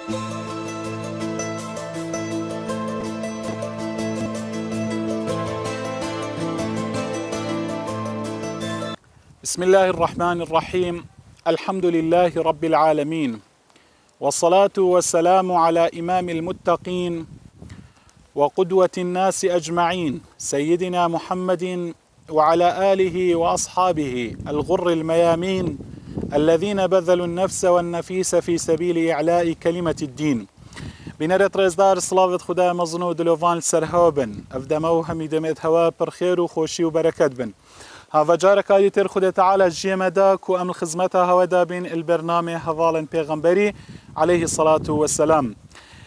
بسم الله الرحمن الرحيم. الحمد لله رب العالمين، والصلاة والسلام على إمام المتقين وقدوة الناس أجمعين سيدنا محمد وعلى آله وأصحابه الغر الميامين الذين بذلوا النفس والنفيس في سبيل إعلاء كلمة الدين. بنرت رزدار صلاة خدا مظنو دلوفان سرهابن أفدمو همي دمت هوا برخير وخوشي وبركات بن. هذا جارك آدي تر خدا تعالى جيمداك وأمل خزمتها هوا دابين البرنامج هذالن بيغمبري عليه الصلاة والسلام.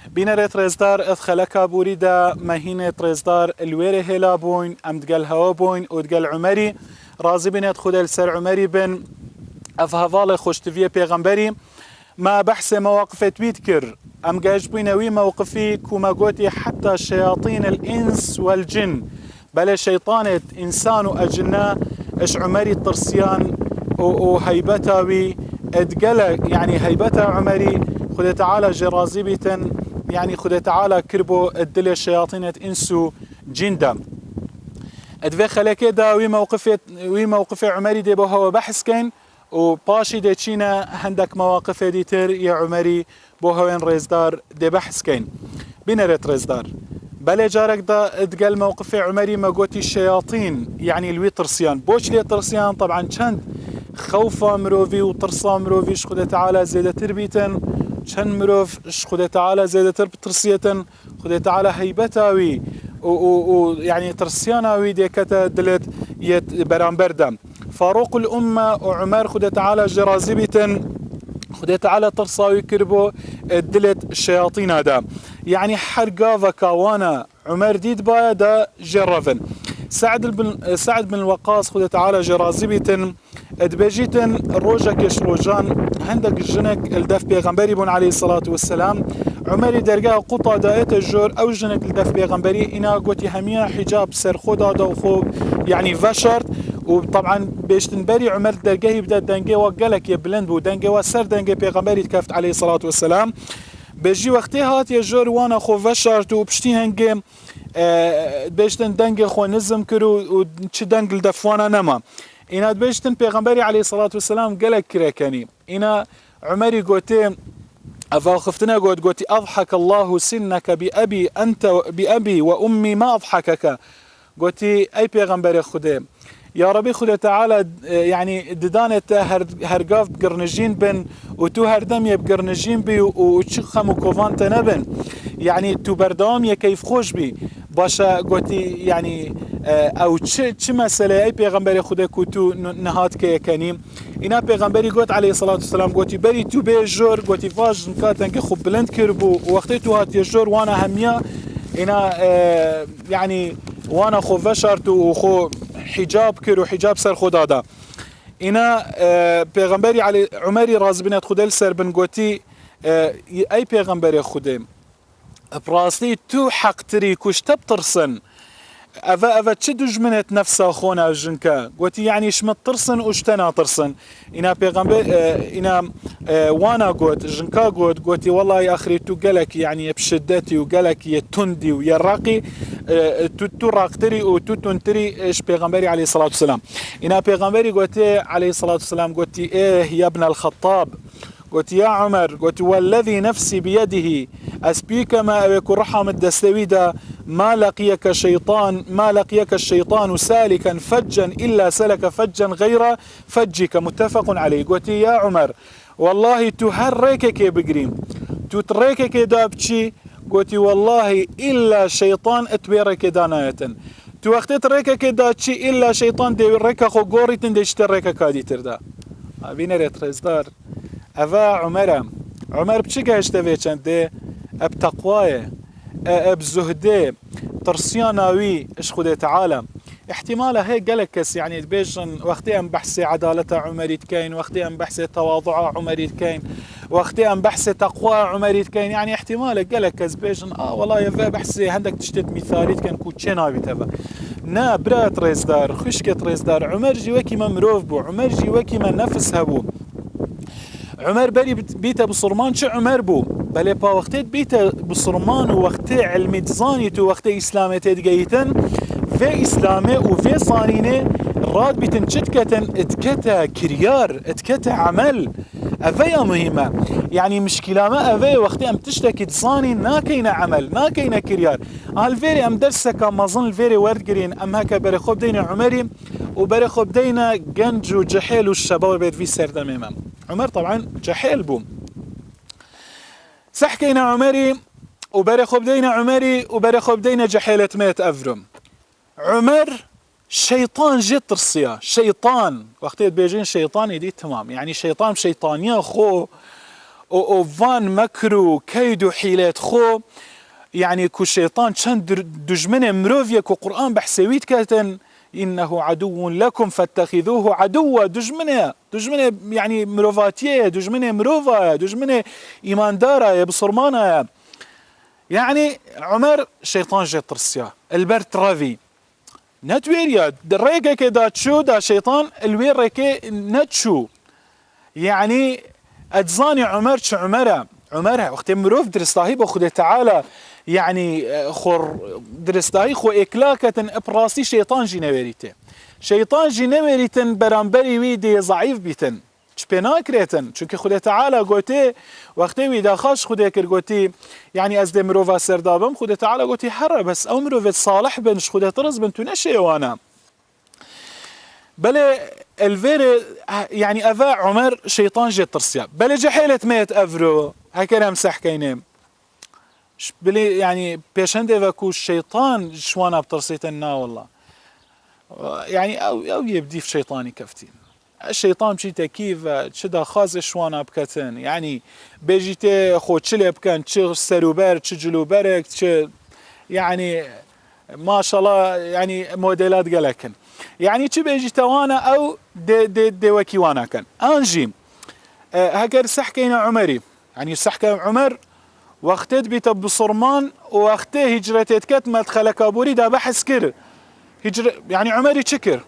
بنرت رزدار أدخلك بوريدا مهينة رزدار الويره هلا بوين أمدقل هوا بوين ودقل عمري رازي بنت خدا السر عمري بن أفهذال خوشتفية بيغمبري ما بحث مواقف تويتكر أم جاجبينوي موقفي كما قوتي حتى شياطين الإنس والجن بل شيطانة إنسان وأجنة إش عمري الطرسيان وهيبتاوي ادقل يعني هيبتا عمري خد تعالى جرازيبتا يعني خد تعالى كربو الدل الشياطين إنسو جندا ادفي خلقه دا وي موقف عمري دي بوهو بحث كين وباشي دي تشينا هندك مواقف ديتر يا عمري بوهوين ريزدار دي بحث كين بنرت ريزدار بل جارك دا ادقال موقف عمري ما قوتي الشياطين يعني الوي ترسيان بوش لي ترسيان طبعا كان خوفا مروفي وترسا مروفي شخده تعالى زيادة تربيتا كان مروف شخده تعالى زيادة ترسيتا خده تعالى هيبتاوي ويعني ترسياناوي دي كتا دلت يت برامبر دم فاروق الأمة وعمر خده تعالى جرازبتا خده تعالى ترصاوي كربو دلت الشياطين هذا يعني حرقا وكاوانا عمر ديد بايا دا جرفن سعد بن الوقاص خده تعالى جرازبتا ادبجيتن روجا كش روجان عندك جنك الدف بيغمبري بن عليه الصلاة والسلام عمري درجة قطع دائت الجور أو جنك الدف بيغمبري إنا قوتي همية حجاب سر خدا دا وخوب يعني فشرت وطبعا بيشتنبري عمر درجة يبدأ دنجي وقالك يبلند بو دنجي وسر دنجي بيغمبري تكفت عليه الصلاة والسلام بيجي وقتها هات يجور وانا خو فشرت وبشتين هنجي بيشتن دنجي خو نزم كرو وش دنجل الدفوانا نما إنا بيشتن بيغمبري عليه الصلاة والسلام قالك كريكاني إنا عمري قوتي أفا خفتنا قوتي أضحك الله سنك بأبي أنت بأبي وأمي ما أضحكك قوتي أي بيغمبري خدي يا ربي خده تعالى يعني ددانة هرقاف بقرنجين بن وتو هردم يبقرنجين بي وتشخم وكوفان تنبن يعني تو بردام يكيف خوش بي باشا قوتي يعني او چه مسئله ای پیغمبر خدا کوتو نهات که کنیم اینا پیغمبری گوت علیه الصلاة والسلام گوتی بری تو به جور گوتی واج نکاتن که خوب بلند کربو وقتی تو هات جور وانا همیا اینا يعني وانا خو فشرت وخو حجاب كرو حجاب سر خدا دا اینا پیغمبری علی عمری راز بنت خدل سر بن گوتی ای پیغمبر خدا براستی تو حق تری کشت بترسن أفا تشدج منت نفسها خونا جنكا قوتي يعني شمت ترسن وشتنا ترسن إنا بيغمبر إنا وانا قوت جنكا قوتي والله يا أخري تو قالك يعني بشدتي وقالك يتندي ويراقي تو راقتري وتو تنتري إيش بيغمبري عليه الصلاة والسلام إنا بيغمبري قوتي عليه الصلاة والسلام قوتي إيه يا ابن الخطاب قلت يا عمر قلت والذي نفسي بيده أسبيك ما أبيك رحم الدستويدة ما لقيك الشيطان سالكا فجا إلا سلك فجا غير فجك متفق عليه. قلت يا عمر والله تهريكك بقريم تتريكك دابتشي قلت والله إلا شيطان اتبيرك داناية تو وقت تريكك داتشي إلا شيطان دي ريكا خو قوريتن دي اشتريكا كادي تردا بينا ريت رزدار أفا عمر بشكا اشتفي چنده اب تقواه اب زهده ترسياناوي اش خده تعالى احتماله هيك قالك كس يعني بيجن وقتي ام بحث عدالته عمر يتكين وقتي ام بحث تواضعه عمر يتكين وقتي ام بحث تقوى عمر يتكين يعني احتماله قالك كس بيجن والله يا بحث عندك تشتت مثالي كان كوتشيناوي تبا نا برات ريزدار خشكت ريزدار عمر جي وكي ما مروف بو عمر جي وكي ما نفس هبو عمر بري بيته بصرمان چه عمر بو بله با وقتت بيته بصرمان ووقت علمي تزانيت ووقت إسلامي تدقيتن في إسلامي وفي صانيني راد بيتن چتكتن اتكتا كريار اتكتا عمل أفيا مهمة يعني مشكلة ما أفيا وقت أم تشتكي تصاني ناكينا عمل ناكينا كريار الفيري أم درسك ما ظن الفيري ورد قرين أم هكا بري خوب دينا عمري وبري خوب دينا جنج وجحيل والشباب بيت في سردم إمام عمر طبعا جحيل بوم سحكينا عمري وبري خوب دينا عمري وبري خوب دينا جحيلة ميت أفرم عمر شيطان جت ترسيا شيطان وقت بيجين شيطان يدي تمام يعني شيطان شيطانية خو وفان مكرو كيدو حيلات خو يعني كو شيطان كان دجمنه مروفيا كو قرآن بحسويت كاتن إنه عدو لكم فاتخذوه عدوا دجمنه يعني مروفاتيه دجمنه مروفا دجمنه إيمان دارا بصرمانه يعني عمر شيطان جت ترسيا البرت رافي نتويريا الريكة كدا تشو دا شيطان الوير ريكة نتشو يعني اتزاني عمر شو عمرها وقت مروف درستاهي بخده تعالى يعني خور درستاهي خو اكلاكة ابراسي شيطان جينويريته شيطان جينويريتن برانبري ويدي ضعيف بيتن شبنا كريتن چونك خده تعالى قوتي وقتی ویدا خاش خده کر قوتي يعني از ده مروفا سردابم خده تعالى قوتي حرة بس او مروفت صالح بنش خده ترز بنتو نشي وانا بل الفير يعني افا عمر شيطان جت ترسيا بل جحيلة ميت افرو هكذا مسح كينيم بلي يعني بيشند افاكو الشيطان شوانا بترسيتنا والله يعني او يبدي في شيطاني كفتين الشيطان بشيته كيف تشدا خاز شوانا بكتن يعني بيجيته خو تشلي بكن تش سروبر تش جلوبرك تش يعني ما شاء الله يعني موديلات قالكن يعني تش بيجيته وانا او دي وكي وانا كان انجي هكر سحكينا عمري يعني سحكى عمر وقتت بيت بصرمان وقته هجرتت كتمت خلكابوري دا بحث كر هجر يعني عمري تشكر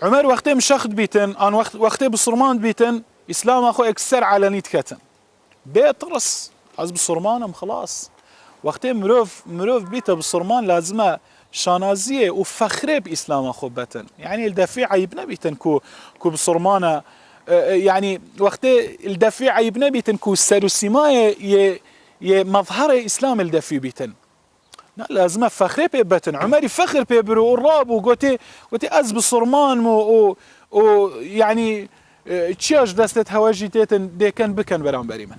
عمر وقتي مشخد بيتن ان وقتي بصرمان بيتن اسلام اخو اكسر على نيت كتن بيت رس از بصرمانم خلاص وقتي مروف بيته بصرمان لازمه شانازيه وفخره باسلام اخو بتن يعني الدفيع عيبنا بيتن كو بصرمانه يعني وقتي الدفيع عيبنا بيتن كو السروسيمايه ي مظهر اسلام الدفي بيتن لا لازم فخر بيبتن عمري فخر بيبرو والراب وقوتي از بصرمان و يعني تشاج دستت هواجي تيتن دي كان بكن برامبري من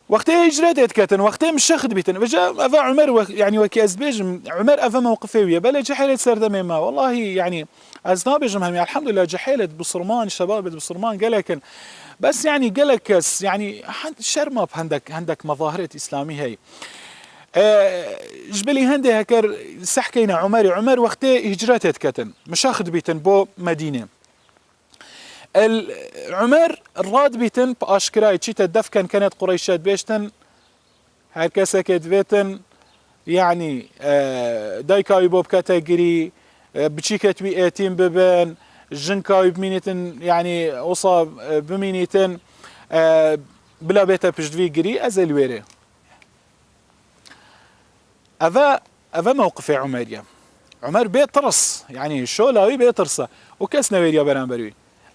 وقتي هجرتت كتن وقتي مش شخد بيتن فجاء افا عمر يعني وكي ازبيج عمر افا موقفي ويا بلا جحيلة سردمي ما والله يعني ازنابيج مهم الحمد لله جحيلة بصرمان شباب بصرمان قالكن بس يعني قالكس يعني شرمب عندك مظاهرة اسلامي هي جبلي هندي هكر سحكينا عمر وقتي هجرتت كتن مشاخد بيتن بو مدينة عمر الراد بيتن باشكراي تشيتا دفكن كانت قريشات بيشتن هركسا كدفيتن يعني دايكاوي بوب كاتاجري بتشيكت بي اتين ببن جنكاوي بمينيتن يعني اوصى بمينيتن بلا بيتا بجدفي جري ازل ويري أفا موقف عمر بيت ترس يعني شو لاوي بيت ترسه وكاس نويريا برانبروي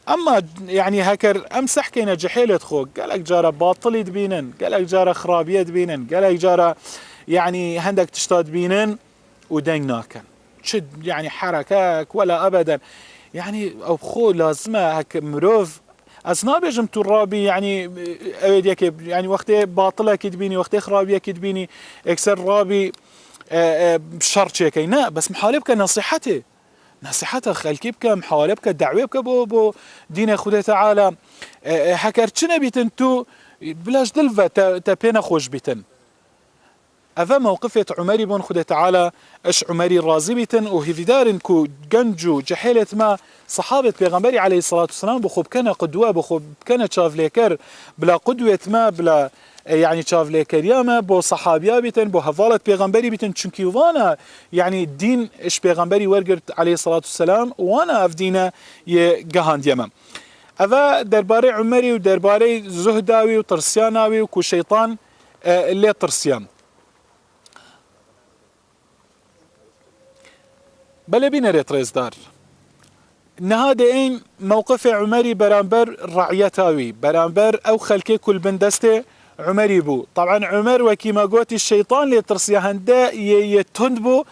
اما يعني هكر امسح كينا جحيلة خو قالك جارة باطل تبينن قالك جارة خرابية تبينن قالك جارة يعني هندك تشتاد بينن وديناكن شد يعني حركاك ولا ابدا يعني او خو لازمه هك مروف أصنابيجم ترابي يعني أوديك يعني وقتي باطلة كتبيني وقتي خرابية كتبيني اكسر رابي بشرط شيء نا بس محاولبك نصيحته خلكيبك محاولبك دعويبك بو دين خدا تعالى حكرتشنا بيتن تو بلاش دلفة تبين خوش بيتن أفا موقفة عمري بن خدا تعالى اش عمري الرازي بيتن وهفدار كو جنجو جحيلة ما صحابة بيغمبري عليه الصلاة والسلام بخوب كان قدوة بخوب كان شافليكر بلا قدوة ما بلا يعني شافليكر ياما بو صحابيا بيتن بو هفالة بيغمبري بيتن چونكي وانا يعني الدين اش بيغمبري ورقرت عليه الصلاة والسلام وانا افدينا يقهاند ياما اذا درباري عمري ودرباري زهداوي وترسياناوي وكو شيطان اللي ترسيان بلا بينا ريتريز دار نهادئين موقف عمري برانبر رعيتاوي برانبر او خلكي كل بندسته عمري بو. طبعا عمر وكيما قوتي الشيطان اللي ترسيا هندا يتهند بو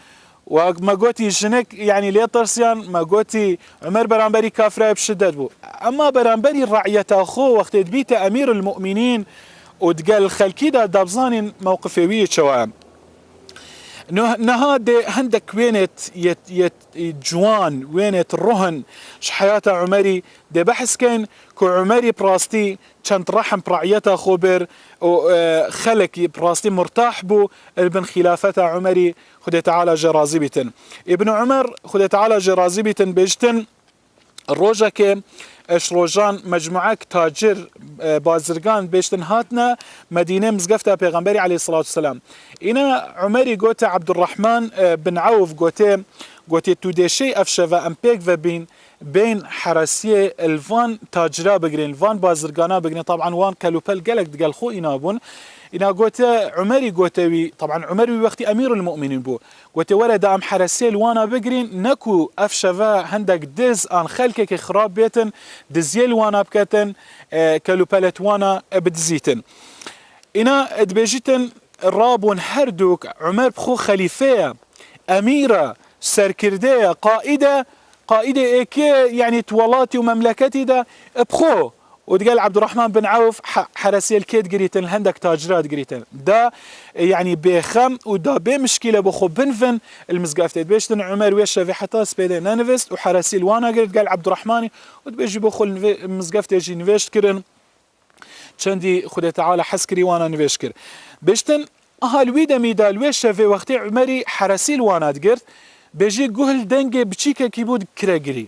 وما قوتي جنك يعني لي ترسيان ما قوتي عمر برانبري كافره بشدد بو. اما برانبري رعيتا خو وقت بيت امير المؤمنين وتقال خلكي دا دابزانين موقفي شوام نهاد هندك وينت يت جوان وينت الرهن حياته عمري دي بحث كان كو عمري براستي كانت رحم برعيته خبر وخلك براستي مرتاح بو ابن خلافته عمري خد تعالى جرازبتن ابن عمر خد تعالى جرازبتن بيجتن الروجا كي شروجان مجموعة تاجر بازرگان بيشتن هاتنا مدينة مزقفتها پیغمبري عليه الصلاة والسلام. إنا عمري قوتا عبد الرحمن بن عوف قوتي توديشي أفشفا أمبيك وبين بين حراسية الفان تاجرا بقرين الفان بازرگانا بقرين طبعا وان كالوبال قلق دقال خو إنابون إنا قوتا عمري قوتاوي طبعا عمري وقتي أمير المؤمنين بو قوتي ورد أم حراسية الوانا بقرين نكو أفشفا هندك دز آن خلكك خراب بيتن دزيل وانا بكتن كالوبالت وانا بدزيتن إنا ادبجيتن رابون هردوك عمر بخو خليفة أميرة سركردية قائدة إيكي يعني تولاتي ومملكتي دا بخو وتقال عبد الرحمن بن عوف حراسي الكيد قريتن الهندك تاجرات قريتن دا يعني بخم ودا بمشكلة بخو بنفن المزقافتي بيشتن عمر ويش في حتى سبيدي نانفست وحراسي الوانا قريت قال عبد الرحمن وتبيجي بخو المزقافتي يجي نفيشت كرن شندي خد تعالى حسكري وانا نفيشكر بيشتن الويدا ميدال ويش في وقت عمري حراسي الوانا قرت بيجي قهل دنجي بتشيكا كيبود كراجري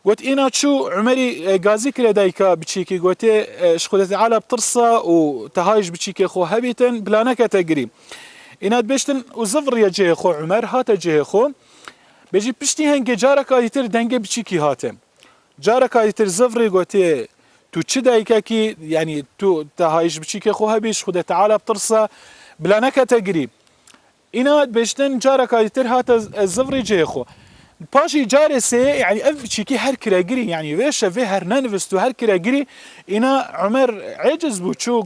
قلت إنا شو عمري غازي كلا دايكا بتشيكي قلت شخدت على بترصة وتهايج بتشيكي خو هبيتن بلانك تجري إنا بيشتن وزفر يا جي خو عمر هات جي خو بيجي بشتي هنجي جارك يتر دنجي بتشيكي هاتم جارك يتر زفري قلت تو تشي دايكا كي يعني تو تهايج بتشيكي خو هبيش خدت على بترصة بلانك تجري إنا بيشتن جارك يتر هات الزفري جي خو باشي جارسه يعني اف شيكي هر كراجري يعني ويش في هر نانفستو هر كراجري انا عمر عجز بوچو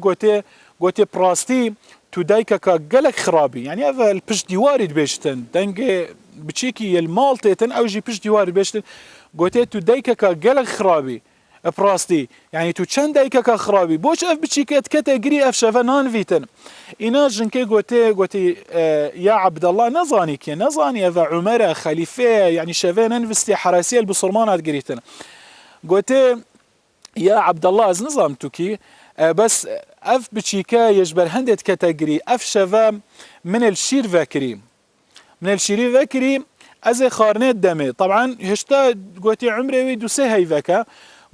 قوتي براستي تو دايكا قالك خرابي يعني اف البش ديواري بيشتن دنج بتشيكي المالتيتن او جي بش ديواري بيشتن قوتي تو دايكا قالك خرابي براستي يعني تو چند دايكا خرابي بوش اف بتشيكات كاتيجري اف شافا نان فيتن إنا جنكي قوتي يا عبد الله نظاني اذا عمر خليفه يعني شافا نفستي حراسيه البصرمانات قريتنا قوتي يا عبد الله از نظامتوكي بس اف بتشيكا يجبر هندت كاتيجري اف شافا من الشير ذاكري از خارنت دمي طبعا هشتا قوتي عمري ويدو سي هاي ذاكا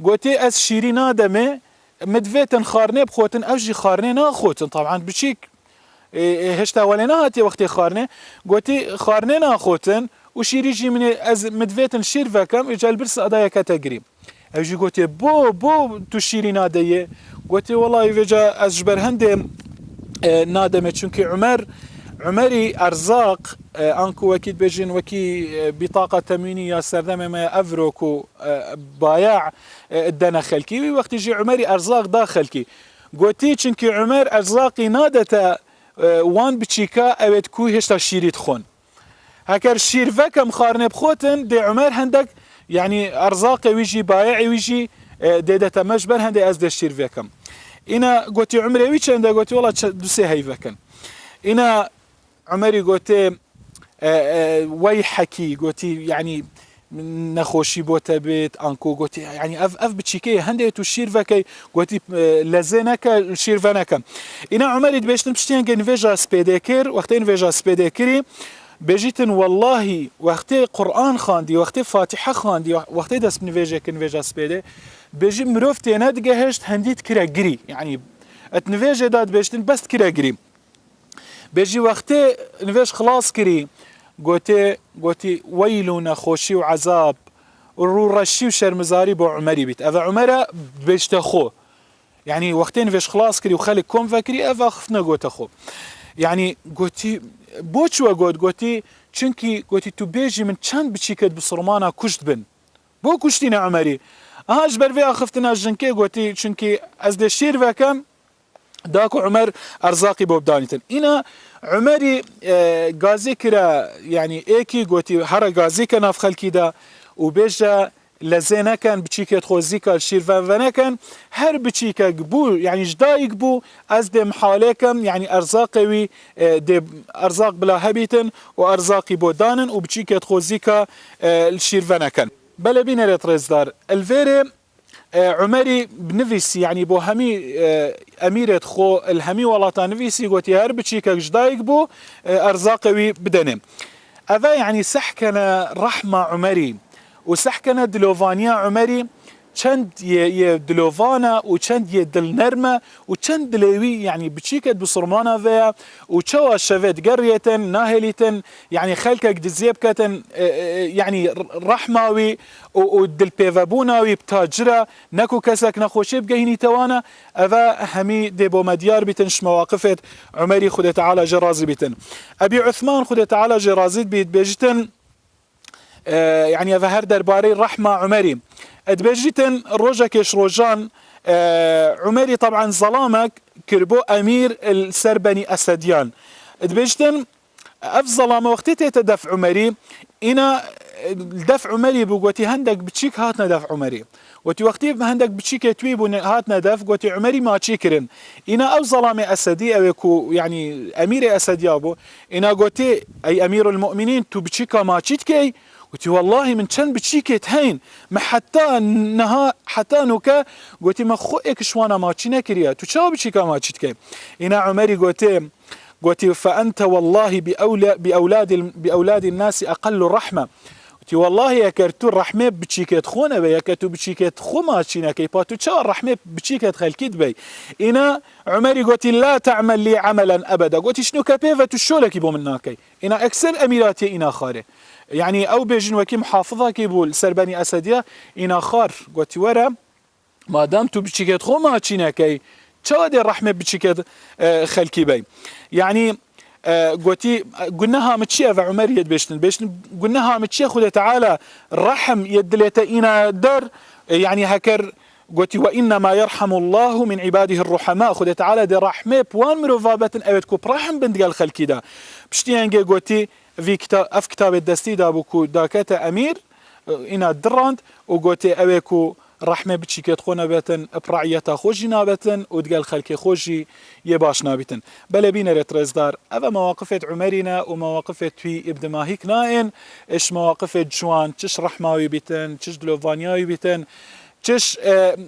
قوتي از شيرينا دمي مدفيتن خارنه بخوتن اوجي خارنه ناخوتن طبعا بشيك هشتا ولينا هاتي وقتي خارنه قوتي خارنه ناخوتن وشيريجي من از مدفيتن شير فكم اجا البرس ادايا كاتيجري اوجي قوتي بو تو شيرينا ديه قوتي والله فيجا از جبر هندي نادمه چونكي عمري ارزاق انكو وكيد بيجين وكي بطاقه تموينيه سردمه ما افروكو بايع الدنا خلكي وقت يجي عمري ارزاق داخلكي قوتي چونكي عمر ارزاقي نادته وان بتشيكا اوت كو هشتا شيريت خون هكر شير فكم خارنه بخوتن دي عمر هندك يعني ارزاقي ويجي بايعي ويجي ديدته مجبر هندي از دي شير فكم انا قوتي عمري ويش عند قوتي والله دوسي هاي فكن انا عمري قوتي ويحكي قوتي يعني نخوشي بوتا بيت انكو قوتي يعني اف بتشيكي هندي تو شير فكي قوتي لزنك شير فنك انا عمري بيشتم بشتين نفيجا سبيديكر وقتين فيجا سبيديكري بيجيتن والله وقتي قران خاندي وقتي فاتحه خاندي وقتي دس نفيجا سبيدي بيجي مروفتي ندقهشت هنديت كراجري يعني اتنفيجا داد بيشتن بس كراجري بيجي وقتي نفيش خلاص كري قوتي ويلو نخوشي وعذاب ورو رشي وشرمزاري بو عمري بيت أفا عمره بيشتخو يعني وقتين فيش خلاص كري وخلي كون فكري أفا خفنا قوت أخو يعني قوتي بوچوا قوتي چونكي قوتي تو بيجي من چند بچيكت بسرمانا كشت بن بو كشتين عمري هاج برفي اخفتنا جنكي قوتي چونكي از دي شير وكم داكو عمر ارزاقي بوبدانيتن انا عمري غازي كرا يعني ايكي قوتي هر غازي كان في خلكي دا وبيجا لزينا كان بچيكت خوزيكا الشير فانا كان هر بچيكا قبو يعني جدايق بو از دي محاليكم يعني ارزاقوي دي ارزاق بلا هبيتن وارزاقي بودانن وبچيكت خوزيكا الشير فانا كان بلا بينا ريتريزدار الفيري عمري بنفسي يعني بو همي اميرة خو الهمي ولاتا نفسي قوتي هر بچيكا جدايق بو ارزاقوي بدنم اذا يعني سحكنا رحمة عمري وسحكنا دلوفانيا عمري چند دلوفانا وچند دلنرمة وچند دلوي يعني بچيكت بصرمانا فيها وچوا شفت قريتن ناهليتن يعني خلقك دزيبكتن يعني رحماوي ودل بيفابوناوي بتاجرة نكو كسك نخوشي بقهيني توانا أذا همي ديبو مديار بيتنش مواقفت عمري خده تعالى جرازي بيتن أبي عثمان خده تعالى جرازي بيت بيجتن يعني هذا هر درباري رحمة عمري ادبجيتن روجاكش روجان عمري طبعا ظلامك كربو امير السربني اسديان ادبجيتن اف ظلامه وقتي تدفع عمري انا الدفع عمري بقوتي هندك بتشيك هاتنا دفع عمري وتي وقتي هندك بتشيك تويب هاتنا دفع قوتي عمري ما تشيكرن انا او ظلامه اسدي او يكو يعني امير اسديابو انا قوتي اي امير المؤمنين تو بتشيكا ما تشيكي قلتي والله من كان بتشيكت هين ما حتى نها حتى نوكا قلتي ما خوك شوانا ما تشينا كريا تو شو بتشيكا ما تشيكي انا عمري قلتي فانت والله باولاد الناس اقل رحمه قلتي والله يا كرتو الرحمه بتشيكت خونا بي يا كرتو بتشيكت خو ما تشينا كي باتو شو الرحمه بتشيكت خلكيت بي انا عمري قلتي لا تعمل لي عملا ابدا قلتي شنو كبيفه تشولك يبو مناكي انا اكثر اميراتي انا خاري يعني او بيجن وكي محافظه كيبول سرباني اسديه انا خار قلتي ورا ما دام تو بتشيكت خو ما تشينا كي شو دي الرحمه بتشيكت خلكي بي يعني قلتي قلناها متشي عمر يد بيشتن قلناها متشي خذ تعالى الرحم يدلت إنا در يعني هكر قلتي وإنما يرحم الله من عباده الرحماء خذ تعالى دي رحمة بوان مروفابة أبتكو برحم بند قال خلكي دا بشتي أنجي قلتي في كتاب الدستي دا بوكو داكتا أمير إنا دراند وقلتي أبيكو رحمه بچيكت خونا بتن ابرعيتا خوجي نابتن ودقال خلكي خوجي يباش نابتن بلا بينا ريتريزدار اذا مواقفت عمرنا ومواقفت في ابدماهيك نائن اش مواقفت جوان تش رحماوي بتن تش دلوفانياوي بتن تش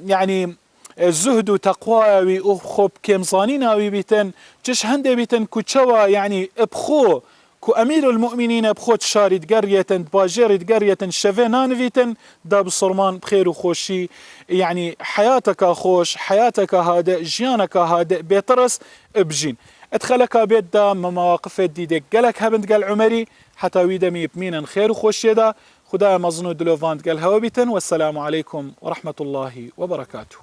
يعني الزهد وتقواوي وخب كمزانيناوي بتن تش هندي بتن كوتشوا يعني ابخو كو أمير المؤمنين بخوت شارد قرية باجرد قرية شفينان فيتن داب الصرمان بخير وخوشي يعني حياتك خوش حياتك هادئ جيانك هادئ بيطرس بجين ادخلك بيت دا مواقف ديدك قالك هبند قال عمري حتى ويدمي بمينا خير وخوشي دا خدا مظنو دلوفانت قال هوا بيتن والسلام عليكم ورحمة الله وبركاته.